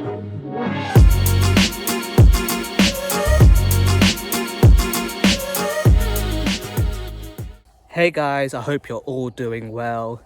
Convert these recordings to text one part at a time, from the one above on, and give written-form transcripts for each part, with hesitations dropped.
Hey guys, I hope you're all doing well.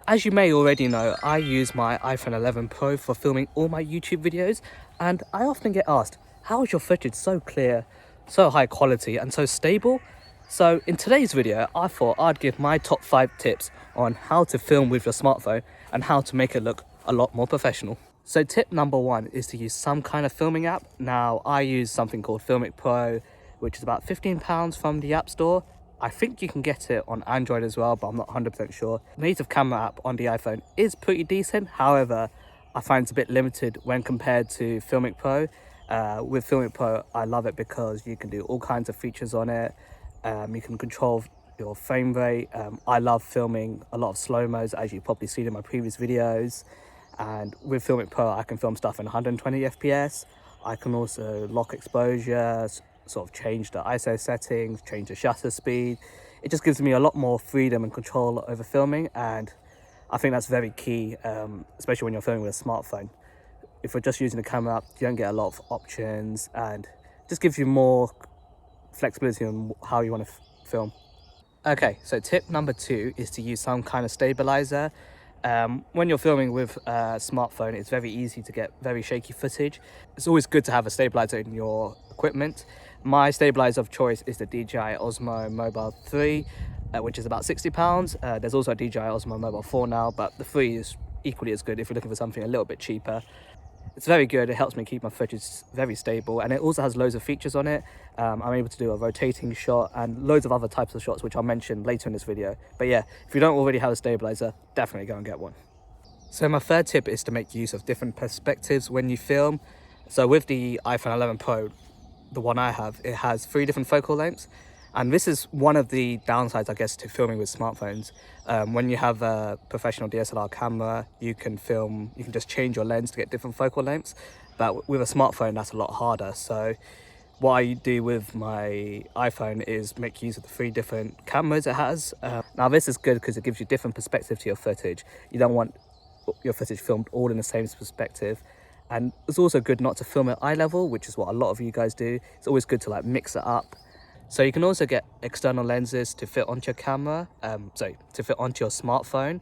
As you may already know, I use my iPhone 11 Pro for filming all my YouTube videos, and I often get asked, how is your footage so clear, so high quality and so stable? So in today's video, I thought I'd give my top 5 tips on how to film with your smartphone and how to make it look a lot more professional. So tip number 1 is to use some kind of filming app. Now I use something called Filmic Pro, which is about £15 from the App Store. I think you can get it on Android as well, but I'm not 100% sure. The native camera app on the iPhone is pretty decent. However, I find it's a bit limited when compared to Filmic Pro. With Filmic Pro, I love it because you can do all kinds of features on it. You can control your frame rate. I love filming a lot of slow-mos, as you've probably seen in my previous videos. And with Filmic Pro, I can film stuff in 120 FPS. I can also lock exposure, sort of change the ISO settings, change the shutter speed. It just gives me a lot more freedom and control over filming, and I think that's very key, especially when you're filming with a smartphone. If you're just using the camera app, you don't get a lot of options, and it just gives you more flexibility on how you want to film. Okay, so tip number 2 is to use some kind of stabilizer. When you're filming with a smartphone, it's very easy to get very shaky footage. It's always good to have a stabilizer in your equipment. My stabilizer of choice is the DJI Osmo Mobile 3, which is about £60. There's also a DJI Osmo Mobile 4 now, but the 3 is equally as good if you're looking for something a little bit cheaper. It's very good. It helps me keep my footage very stable, and it also has loads of features on it. I'm able to do a rotating shot and loads of other types of shots, which I'll mention later in this video. But yeah, if you don't already have a stabilizer, definitely go and get one. So my third tip is to make use of different perspectives when you film. So with the iPhone 11 Pro, the one I have, it has 3 different focal lengths, and this is one of the downsides, I guess, to filming with smartphones. When you have a professional DSLR camera, you can just change your lens to get different focal lengths, but with a smartphone that's a lot harder. So what I do with my iPhone is make use of the 3 different cameras it has. Now this is good because it gives you different perspective to your footage. You don't want your footage filmed all in the same perspective. And it's also good not to film at eye level, which is what a lot of you guys do. It's always good to mix it up. So you can also get external lenses to fit onto your camera, to fit onto your smartphone.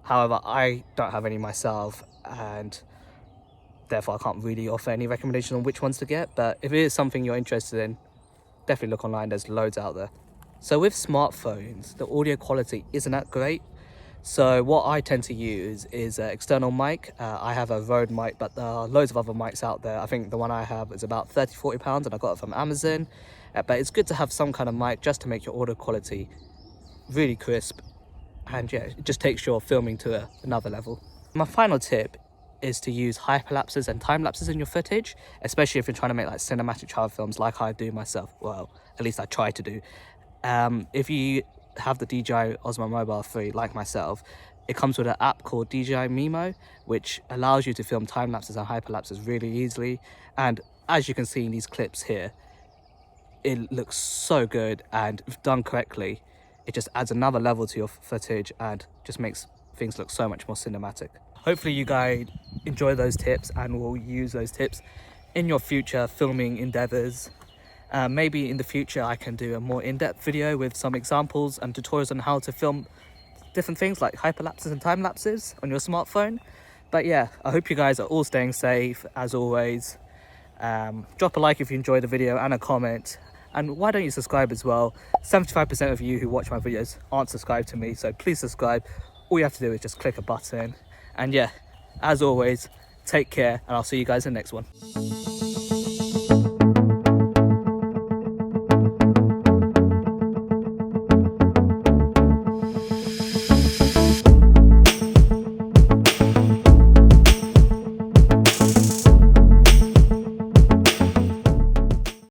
However, I don't have any myself, and therefore I can't really offer any recommendation on which ones to get. But if it is something you're interested in, definitely look online. There's loads out there. So with smartphones, the audio quality isn't that great. So what I tend to use is an external mic. I have a Rode mic, but there are loads of other mics out there. I think the one I have is about £30–40 and I got it from Amazon. But it's good to have some kind of mic just to make your audio quality really crisp. And yeah, it just takes your filming to another level. My final tip is to use hyperlapses and time lapses in your footage, especially if you're trying to make cinematic travel films like I do myself. Well, at least I try to do. If you have the DJI Osmo Mobile 3 like myself, it comes with an app called DJI Mimo, which allows you to film time lapses and hyperlapses really easily. And as you can see in these clips here, it looks so good, and if done correctly, it just adds another level to your footage and just makes things look so much more cinematic. Hopefully you guys enjoy those tips and will use those tips in your future filming endeavors. Maybe in the future I can do a more in-depth video with some examples and tutorials on how to film different things like hyperlapses and time lapses on your smartphone. But yeah, I hope you guys are all staying safe as always. Drop a like if you enjoyed the video and a comment, and why don't you subscribe as well? 75% of you who watch my videos aren't subscribed to me, so please subscribe. All you have to do is just click a button. And yeah, as always, take care, and I'll see you guys in the next one.